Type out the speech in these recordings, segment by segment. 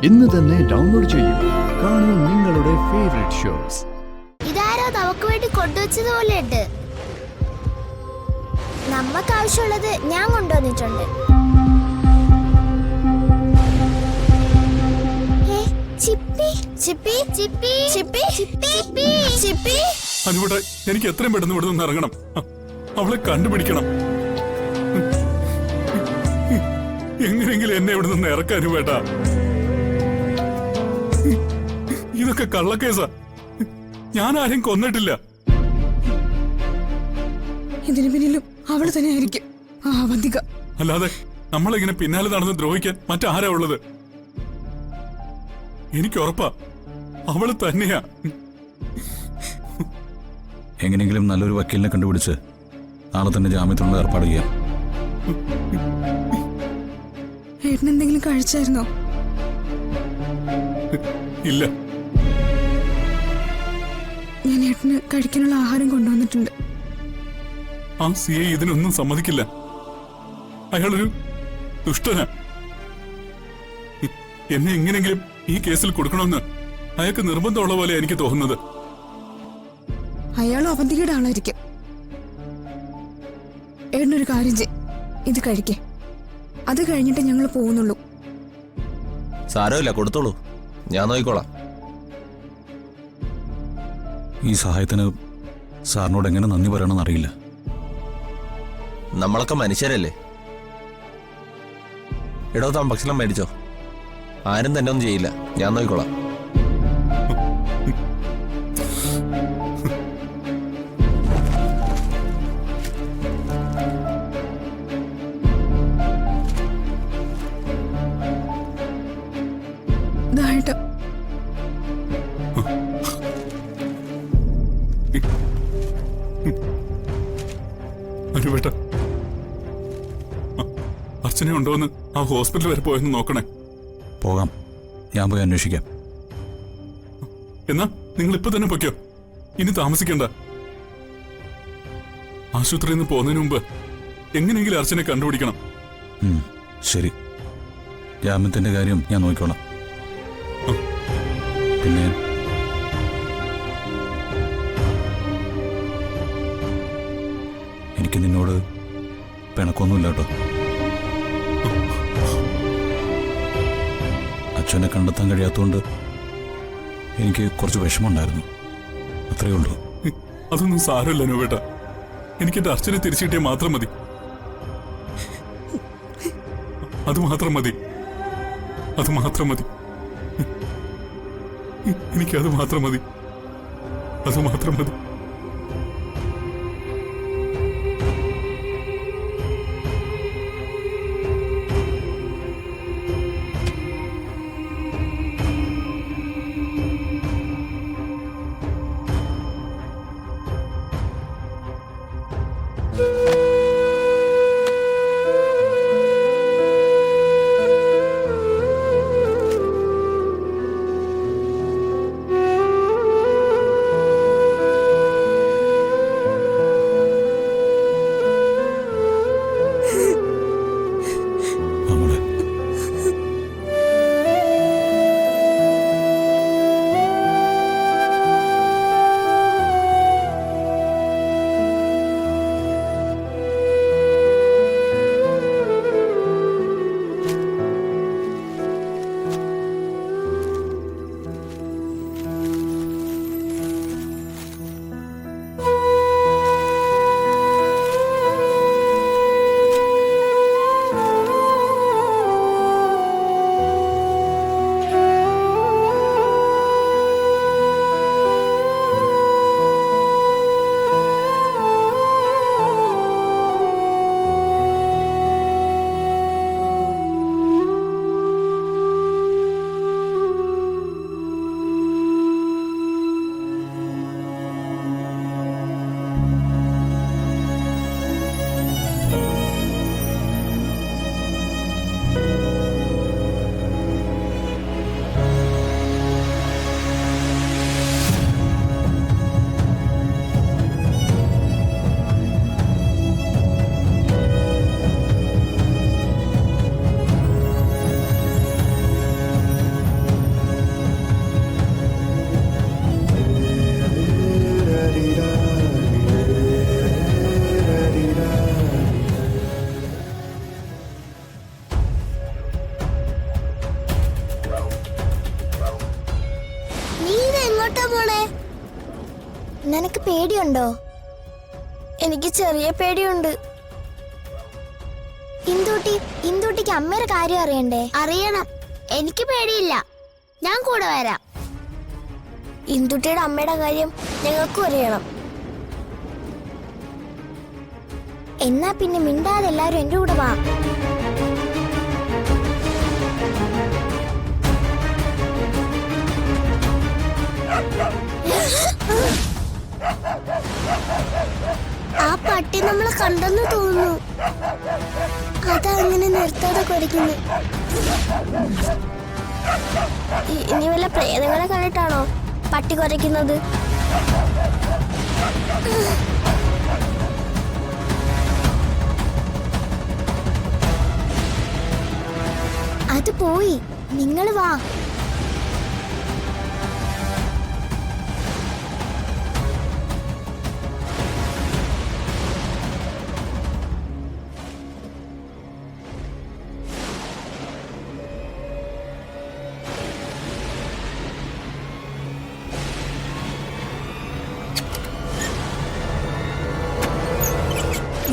ഇന്ന് തന്നെ ഡൗൺലോഡ് ചെയ്യൂ. കാണൂ നിങ്ങളുടെ ഫേവറേറ്റ് ഷോസ്. ഇതാരോ നമുക്ക് വേണ്ടി കൊണ്ടുവച്ചതുപോലെ ഉണ്ട്. നമുക്ക് ആവശ്യമുള്ളത് ഞാൻ കൊണ്ടുവന്നിട്ടുണ്ട്. എനിക്ക് എത്രയും പെട്ടെന്ന് ഇവിടെ നിന്ന് ഇറങ്ങണം. അവളെ കണ്ടുപിടിക്കണം. എങ്ങനെയെങ്കിലും എന്നെ ഇവിടെ നിന്ന് ഇറക്കാനും വേണ്ട. ഇതൊക്കെ കള്ളക്കേസാ. ഞാൻ ആരെയും കൊന്നിട്ടില്ല. ഇതിന് പിന്നിലും അവള് തന്നെ ആയിരിക്കും. അല്ലാതെ നമ്മളിങ്ങനെ പിന്നാലെ നടന്ന് ദ്രോഹിക്കാൻ മറ്റാരാ ഉള്ളത്? എനിക്ക് ഉറപ്പാ അവള് തന്നെയാ. എങ്ങനെയെങ്കിലും നല്ലൊരു വക്കീലിനെ കണ്ടുപിടിച്ച് നാളെ തന്നെ ജാമ്യത്തിനുള്ള ഏർപ്പാട് ചെയ്യാം. ഏട്ടൻ എന്തെങ്കിലും കഴിച്ചായിരുന്നോ? ഇല്ല. ഞാൻ ഏട്ടന് കഴിക്കാനുള്ള ആഹാരം കൊണ്ടുവന്നിട്ടുണ്ട്. ആ സിഐ ഇതിനൊന്നും സമ്മതിക്കില്ല. അയാളൊരു ദുഷ്ടനാ. എന്നെ എങ്ങനെങ്കിലും ഈ കേസിൽ കൊടുക്കണമെന്ന് അയാൾക്ക് നിർബന്ധമുള്ള പോലെ എനിക്ക് തോന്നുന്നത്. അയാളും അവന്തികയുടെ ആളായിരിക്കും. ഏട്ടനൊരു കാര്യം ഇത് കഴിക്കേ. അത് കഴിഞ്ഞിട്ട് ഞങ്ങൾ പോകുന്നുള്ളൂ. സാരമില്ല, കൊടുത്തോളൂ, ഞാൻ നോക്കിക്കോളാം. ഈ സഹായത്തിന് സാറിനോട് എങ്ങനെ നന്ദി പറയണമെന്ന് അറിയില്ല. നമ്മളൊക്കെ മനുഷ്യരല്ലേ. ഇടോ, താൻ ഭക്ഷണം മേടിച്ചോ. ആരും തന്നെ ഒന്നും ചെയ്യില്ല, ഞാൻ നോക്കിക്കോളാം. അനുവേട്ട, അർച്ചന ഉണ്ടോന്ന് ആ ഹോസ്പിറ്റൽ വരെ പോയെന്ന് നോക്കണേ. പോകാം, ഞാൻ പോയി അന്വേഷിക്കാം. എന്നാ നിങ്ങൾ ഇപ്പൊ തന്നെ പൊയ്ക്കോ. ഇനി താമസിക്കണ്ട. ആശുപത്രിയിൽ നിന്ന് പോകുന്നതിന് മുമ്പ് എങ്ങനെയെങ്കിലും അർച്ചനെ കണ്ടുപിടിക്കണം. ശരി, ജാമ്യത്തിന്റെ കാര്യം ഞാൻ നോക്കിക്കോളാം. പിന്നെ എനിക്ക് നിന്നോട് പിണക്കൊന്നുമില്ല കേട്ടോ. അച്ഛനെ കണ്ടെത്താൻ കഴിയാത്തതുകൊണ്ട് എനിക്ക് കുറച്ച് വിഷമമുണ്ടായിരുന്നു, അത്രയേ ഉള്ളൂ. അതൊന്നും സാരമില്ല അനുവേട്ട. എനിക്ക് എന്റെ അർച്ചനെ തിരിച്ചു കിട്ടിയാൽ മാത്രം മതി. അത് മാത്രം മതി. അത് മാത്രം മതി. എനിക്കത് മാത്രം മതി. അത് മാത്രം മതി. എങ്ങോട്ടാ മോളെ? നിനക്ക് പേടിയുണ്ടോ? എനിക്ക് ചെറിയ പേടിയുണ്ട്. ഇന്ദൂട്ടിക്ക് അമ്മയുടെ കാര്യം അറിയണ്ടേ? അറിയണം. എനിക്ക് പേടിയില്ല, ഞാൻ കൂടെ വരാം. ഇന്ദുട്ടിയുടെ അമ്മയുടെ കാര്യം ഞങ്ങൾക്കും അറിയണം. എന്നാ പിന്നെ മിണ്ടാതെ എല്ലാരും എന്റെ കൂടെ വാ. ആ പട്ടി നമ്മളെ കണ്ടെന്ന് തോന്നുന്നു. അതങ്ങനെ നിർത്താതെ കുരയ്ക്കുന്നു. ഇനി വല്ല പ്രേതങ്ങളെ കണ്ടിട്ടാണോ പട്ടി കുരയ്ക്കുന്നത്? അത് പോയി, നിങ്ങൾ വാ.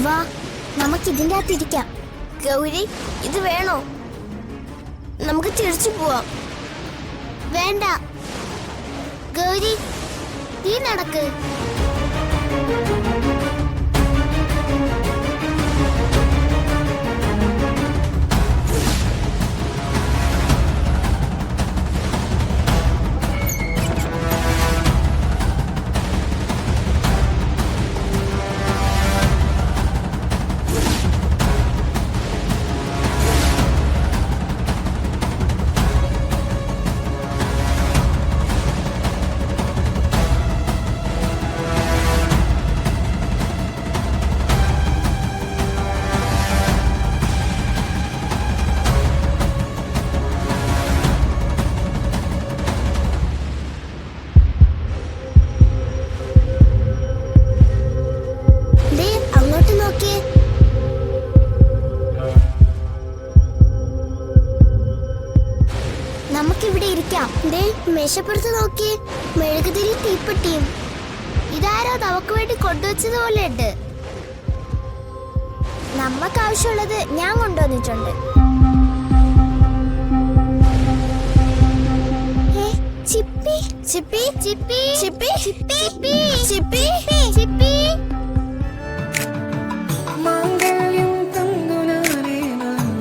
വാ, നമുക്ക് ഇതിന്റെ അകത്തിരിക്കാം. ഗൗരി, ഇത് വേണോ? നമുക്ക് തിരിച്ചു പോവാം. വേണ്ട ഗൗരി, നീ നടക്ക്. നമുക്കിവിടെ ഇരിക്കാം. മേശപ്പുറത്ത് നോക്കിയേ, മെഴുകുതിരി തീപ്പെട്ടിയും. ഇതാരോ നമുക്ക് വേണ്ടി കൊണ്ടുവച്ചതുപോലെ ഉണ്ട്. നമുക്ക് ആവശ്യമുള്ളത് ഞാൻ കൊണ്ടുവന്നിട്ടുണ്ട്. ചിപ്പി ചിപ്പി ചിപ്പി ചിപ്പി ചിപ്പി ചിപ്പി ചിപ്പി